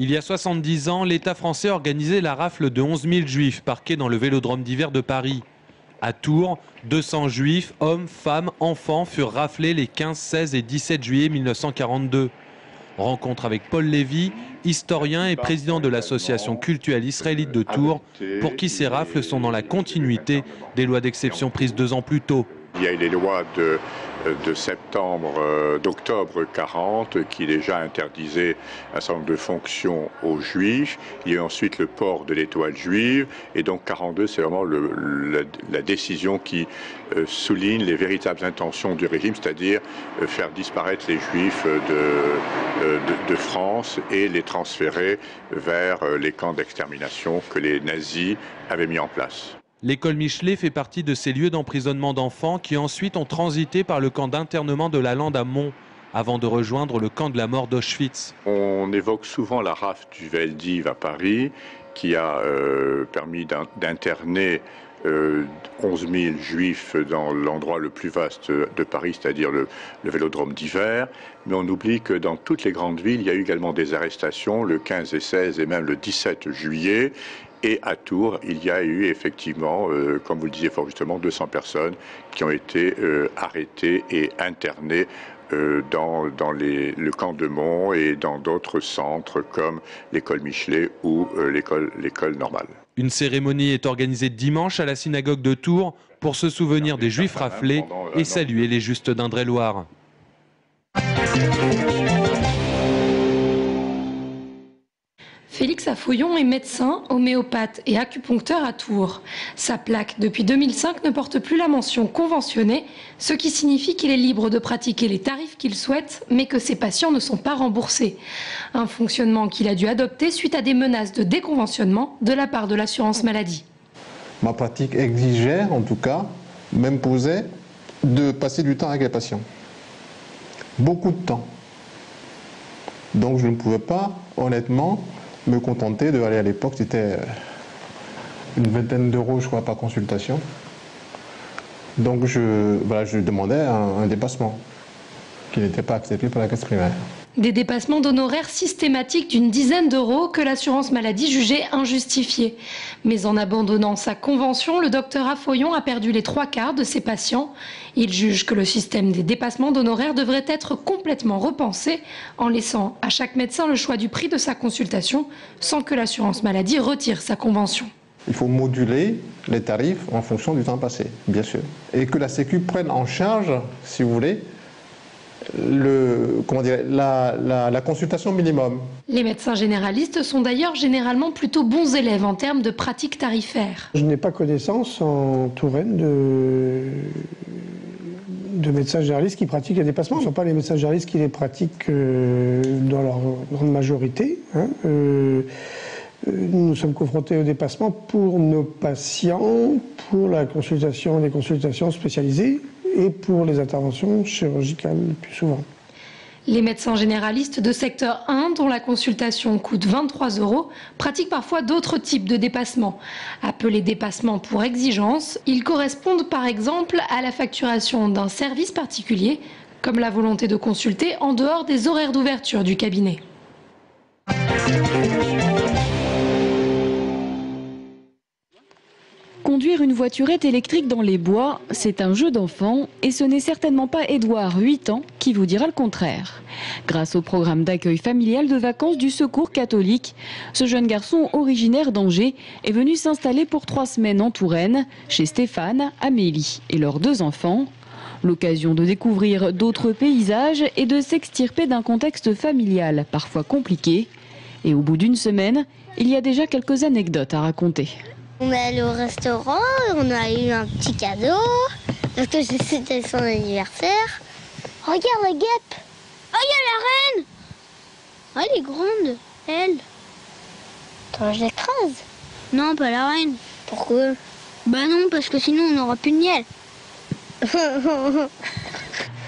Il y a 70 ans, l'État français organisait la rafle de 11 000 juifs parqués dans le Vélodrome d'hiver de Paris. À Tours, 200 juifs, hommes, femmes, enfants furent raflés les 15, 16 et 17 juillet 1942. Rencontre avec Paul Lévy, historien et président de l'association cultuelle israélite de Tours, pour qui ces rafles sont dans la continuité des lois d'exception prises 2 ans plus tôt. Il y a eu les lois d'octobre 40 qui déjà interdisaient un certain nombre de fonctions aux juifs. Il y a eu ensuite le port de l'étoile juive. Et donc 42, c'est vraiment la décision qui souligne les véritables intentions du régime, c'est-à-dire faire disparaître les juifs de France et les transférer vers les camps d'extermination que les nazis avaient mis en place. L'école Michelet fait partie de ces lieux d'emprisonnement d'enfants qui ensuite ont transité par le camp d'internement de la Lande à Mons, avant de rejoindre le camp de la mort d'Auschwitz. On évoque souvent la rafle du Veldiv à Paris, qui a permis d'interner 11 000 juifs dans l'endroit le plus vaste de Paris, c'est-à-dire le Vélodrome d'hiver. Mais on oublie que dans toutes les grandes villes, il y a eu également des arrestations le 15 et 16 et même le 17 juillet. Et à Tours, il y a eu effectivement, comme vous le disiez fort justement, 200 personnes qui ont été arrêtées et internées dans le camp de Mons et dans d'autres centres comme l'école Michelet ou l'école normale. Une cérémonie est organisée dimanche à la synagogue de Tours pour se souvenir des Juifs raflés et saluer les justes d'Indre-et-Loire. Félix Affoyon est médecin, homéopathe et acupuncteur à Tours. Sa plaque, depuis 2005, ne porte plus la mention conventionnée, ce qui signifie qu'il est libre de pratiquer les tarifs qu'il souhaite, mais que ses patients ne sont pas remboursés. Un fonctionnement qu'il a dû adopter suite à des menaces de déconventionnement de la part de l'assurance maladie. Ma pratique exigeait, en tout cas, m'imposait de passer du temps avec les patients. Beaucoup de temps. Donc je ne pouvais pas, honnêtement, me contenter de aller à l'époque, c'était une vingtaine d'euros, je crois, par consultation. Donc je demandais un dépassement qui n'était pas accepté par la caisse primaire. Des dépassements d'honoraires systématiques d'une dizaine d'euros que l'assurance maladie jugeait injustifiés. Mais en abandonnant sa convention, le docteur Affoyon a perdu les 3/4 de ses patients. Il juge que le système des dépassements d'honoraires devrait être complètement repensé en laissant à chaque médecin le choix du prix de sa consultation sans que l'assurance maladie retire sa convention. Il faut moduler les tarifs en fonction du temps passé, bien sûr. Et que la Sécu prenne en charge, si vous voulez, la consultation minimum. Les médecins généralistes sont d'ailleurs généralement plutôt bons élèves en termes de pratiques tarifaires. Je n'ai pas connaissance en Touraine de médecins généralistes qui pratiquent les dépassements. Ce ne sont pas les médecins généralistes qui les pratiquent dans leur grande majorité. Nous sommes confrontés au dépassement pour nos patients, pour la consultation, les consultations spécialisées et pour les interventions chirurgicales le plus souvent. Les médecins généralistes de secteur 1, dont la consultation coûte 23 €, pratiquent parfois d'autres types de dépassements. Appelés dépassements pour exigence, ils correspondent par exemple à la facturation d'un service particulier, comme la volonté de consulter en dehors des horaires d'ouverture du cabinet. Conduire une voiturette électrique dans les bois, c'est un jeu d'enfant et ce n'est certainement pas Édouard, 8 ans, qui vous dira le contraire. Grâce au programme d'accueil familial de vacances du Secours catholique, ce jeune garçon originaire d'Angers est venu s'installer pour 3 semaines en Touraine, chez Stéphane, Amélie et leurs 2 enfants. L'occasion de découvrir d'autres paysages et de s'extirper d'un contexte familial parfois compliqué. Et au bout d'une semaine, il y a déjà quelques anecdotes à raconter. On est allé au restaurant, on a eu un petit cadeau, parce que c'était son anniversaire. Regarde la guêpe. Oh, il y a la reine. Oh, elle est grande, elle. Attends, je l'écrase. Non, pas la reine. Pourquoi? Bah non, parce que sinon on n'aura plus de miel.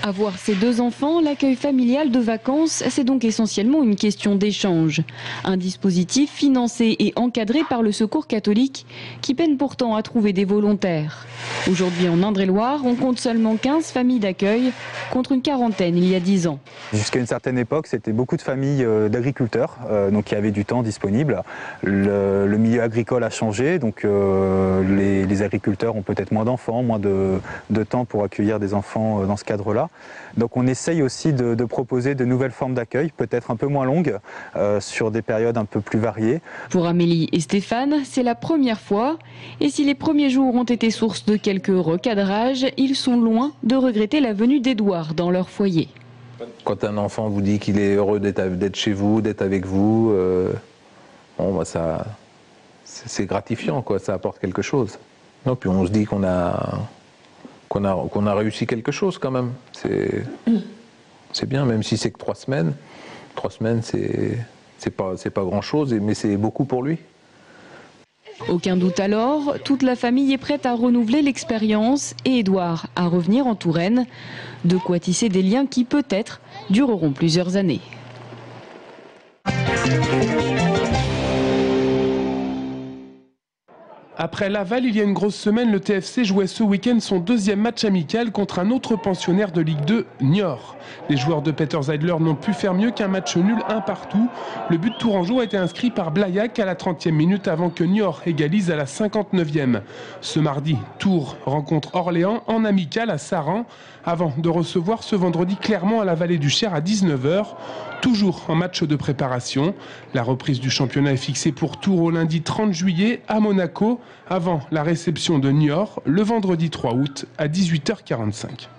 Avoir ses 2 enfants, l'accueil familial de vacances, c'est donc essentiellement une question d'échange. Un dispositif financé et encadré par le Secours catholique qui peine pourtant à trouver des volontaires. Aujourd'hui en Indre-et-Loire, on compte seulement 15 familles d'accueil contre une quarantaine il y a 10 ans. Jusqu'à une certaine époque, c'était beaucoup de familles d'agriculteurs donc qui avaient du temps disponible. Le milieu agricole a changé, donc les agriculteurs ont peut-être moins d'enfants, moins de temps pour accueillir des enfants dans ce cadre-là. Donc on essaye aussi de proposer de nouvelles formes d'accueil, peut-être un peu moins longues, sur des périodes un peu plus variées. Pour Amélie et Stéphane, c'est la première fois. Et si les premiers jours ont été source de quelques recadrages, ils sont loin de regretter la venue d'Édouard dans leur foyer. Quand un enfant vous dit qu'il est heureux d'être chez vous, d'être avec vous, ça, c'est gratifiant, quoi, ça apporte quelque chose. Non, puis on se dit qu'on a réussi quelque chose quand même. C'est bien, même si c'est que 3 semaines. 3 semaines, c'est pas grand-chose, mais c'est beaucoup pour lui. Aucun doute alors, toute la famille est prête à renouveler l'expérience et Édouard à revenir en Touraine. De quoi tisser des liens qui peut-être dureront plusieurs années. Après Laval, il y a une grosse semaine, le TFC jouait ce week-end son 2e match amical contre un autre pensionnaire de Ligue 2, Niort. Les joueurs de Peter Zeidler n'ont pu faire mieux qu'un match nul 1 partout. Le but tourangeau a été inscrit par Blaillac à la 30e minute avant que Niort égalise à la 59e. Ce mardi, Tours rencontre Orléans en amical à Saran avant de recevoir ce vendredi Clermont à la Vallée du Cher à 19h. Toujours en match de préparation. La reprise du championnat est fixée pour Tours au lundi 30 juillet à Monaco, avant la réception de Niort le vendredi 3 août à 18h45.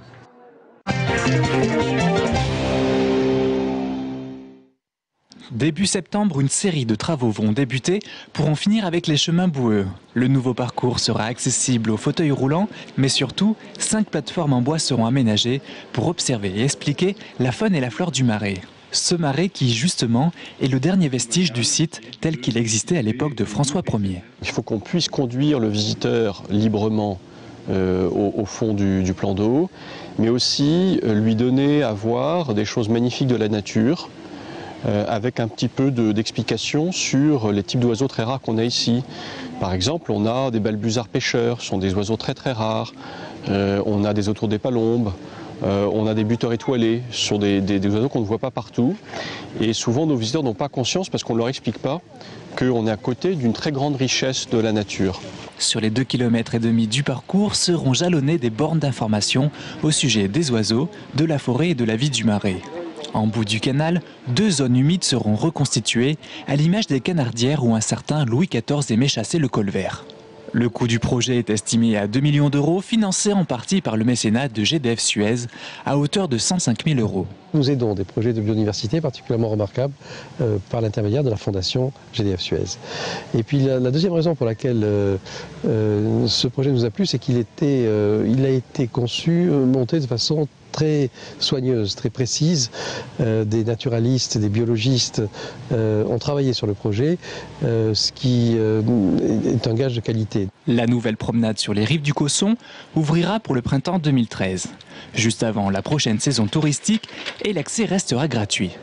Début septembre, une série de travaux vont débuter pour en finir avec les chemins boueux. Le nouveau parcours sera accessible aux fauteuils roulants, mais surtout, 5 plateformes en bois seront aménagées pour observer et expliquer la faune et la flore du Marais. Ce marais qui, justement, est le dernier vestige du site tel qu'il existait à l'époque de François Ier. Il faut qu'on puisse conduire le visiteur librement au fond du plan d'eau, mais aussi lui donner à voir des choses magnifiques de la nature, avec un petit peu d'explication sur les types d'oiseaux très rares qu'on a ici. Par exemple, on a des balbuzards pêcheurs, ce sont des oiseaux très très rares. On a des autours des palombes. On a des buteurs étoilés, ce sont des oiseaux qu'on ne voit pas partout. Et souvent, nos visiteurs n'ont pas conscience, parce qu'on ne leur explique pas, qu'on est à côté d'une très grande richesse de la nature. Sur les 2,5 km du parcours seront jalonnés des bornes d'information au sujet des oiseaux, de la forêt et de la vie du Marais. En bout du canal, 2 zones humides seront reconstituées, à l'image des canardières où un certain Louis XIV aimait chasser le colvert. Le coût du projet est estimé à 2 millions d'euros, financé en partie par le mécénat de GDF Suez, à hauteur de 105 000 €. Nous aidons des projets de biodiversité particulièrement remarquables par l'intermédiaire de la fondation GDF Suez. Et puis la deuxième raison pour laquelle ce projet nous a plu, c'est qu'il a été conçu, monté de façon très soigneuse, très précise. Des naturalistes, des biologistes ont travaillé sur le projet, ce qui est un gage de qualité. La nouvelle promenade sur les rives du Cosson ouvrira pour le printemps 2013, juste avant la prochaine saison touristique, et l'accès restera gratuit.